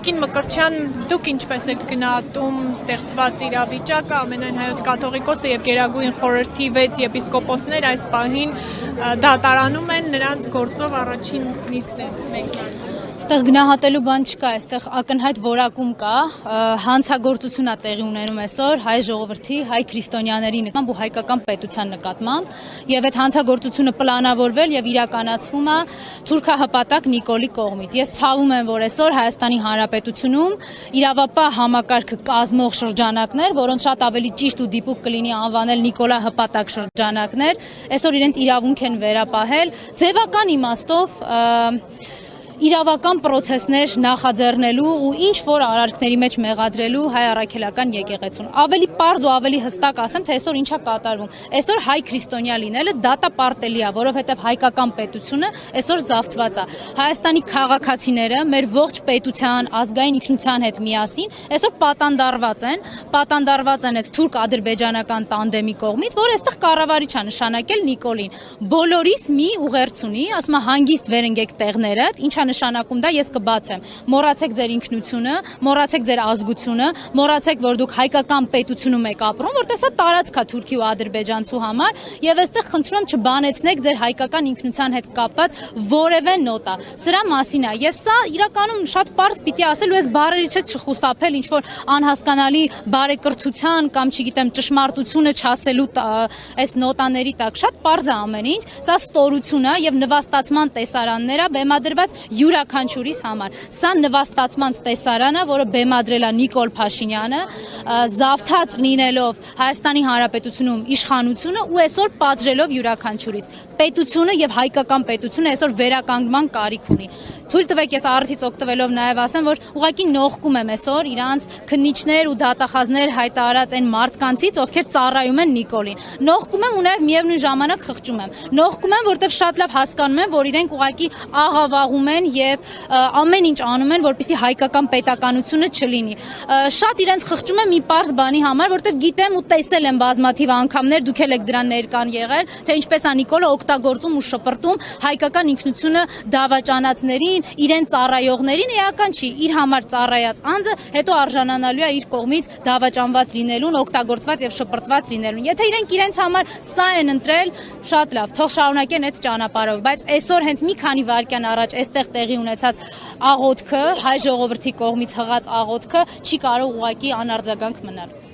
Տիկին Մկրտչյան, դուք ինչպես եք գնահատում ստեղծված իրավիճակը, ամենայն հայոց կաթողիկոսը եւ Գերագույն խորհրդի 6 եպիսկոպոսներ այս պահին դատարանում են նրանց գործով առաջին նիստն է։ Այստեղ գնահատելու բան չկա, այստեղ ակնհայտ որակում կա, հանցագործություն է տեղի ունենում այսօր հայ ժողովրդի, հայ քրիստոնյաների նկատմամբ ու հայկական պետության նկատմամբ, եւ այդ հանցագործությունը պլանավորվել եւ իրականացվում է թուրքահպատակ Նիկոլի կողմից։ Ես ցավում եմ, որ այսօր Հայաստանի Հանրապետությունում իրավապահ համակարգը կազմող շրջանակներ, որոնց շատ ավելի ճիշտ ու դիպուկ կլինի անվանել Նիկոլա հպատակ շրջանակներ, այսօր իրենց իրավունք են վերապահել ձևական իմաստով իրավական պրոցեսներ նախաձեռնելու ու ինչ որ արարքների մեջ մեղադրելու հայ առաքելական եկեղեցուն։ Ավելի պարզ ու ավելի հստակ ասեմ, թե այսօր ինչա կատարվում։ Այսօր հայ քրիստոնյա լինելը դատապարտելի է, որովհետև հայկական պետությունը այսօր զավթված է։ Հայաստանի քաղաքացիները մեր ողջ պետության, ազգային ինքնության հետ միասին այսօր պատանդարված են այդ թուրք-ադրբեջանական տանդեմի կողմից, որ այստեղ կառավարիչ է նշանակել Նիկոլին։ Բոլորիս մի ուղերձ ունի, ասում է հանգիստ վերընկեք տեղներդ, ինչ նշանակում դա ես կբացեմ։ Մոռացեք ձեր ինքնությունը, մոռացեք ձեր ազգությունը, մոռացեք, որ դուք հայկական պետությունում եք ապրում, որտեղ սա տարածք է Թուրքի ու ադրբեջանցու համար, եւ այստեղ խնդրում եմ չբանեցնեք ձեր հայկական ինքնության հետ կապված որևէ նոտա։ Սրա մասին է, եւ սա իրականում շատ պարզ պիտի ասել ու այս բառերից չխուսափել, ինչ որ անհասկանալի բարեկրթության կամ չգիտեմ ճշմարտությունը չասելու այս նոտաների տակ շատ պարզ է ամեն ինչ, սա ստորություն է եւ նվաստացման տեսարաններ է բեմադրված յուրաքանչյուրիս համար։ Սա նվաստացման տեսարան է, որը բեմադրել է Նիկոլ Փաշինյանը, զավթած լինելով Հայաստանի Հանրապետությունում իշխանությունը ու այսօր պատժելով յուրաքանչյուրիս։ Պետությունը եւ հայկական պետությունը այսօր վերականգնման կարիք ունի։ Թույլ տվեք ես առիթից օգտվելով նաեւ ասեմ, որ ուղղակի նողկում եմ այսօր իրանց քննիչներ ու դատախազներ հայտարարած այն մարդկանցից, ովքեր ծառայում են Նիկոլին։ Նողկում եմ ու նաեւ միևնույն ժամանակ խղճում եմ։ Նողկում եմ, որտեղ շատ լավ հասկանում եմ, որ իրենք ուղղակի աղավաղում են եւ ամեն ինչ անում են, որպեսզի հայկական պետականությունը չլինի։ Շատ իրենց խղճում եմ մի պարզ բանի համար, որտեղ գիտեմ ու տեսել եմ բազմաթիվ անգամներ, դուք էլ եք դրան ներկան եղել, թե ինչպես է Նիկոլը օգտագործում ու շպրտում հայկական ինքնությունը դավաճանածներին, իրեն ծառայողներին, էական չի, իր համար ծառայած անձը հետո արժանանալու է իր կողմից դավաճանված լինելուն, օգտագործված եւ շպրտված լինելուն։ Եթե իրենք իրենց համար սա են ընտրել, շատ լավ, թող շարունակեն այդ ճանապարհով, բայց այսօր հենց մի քանի վայրկյան առաջ այստեղ տեղի ունեցած աղոթքը, հայ ժողովրդի կողմից հղած աղոթքը չի կարող ուղղակի անարձագանք մնալ։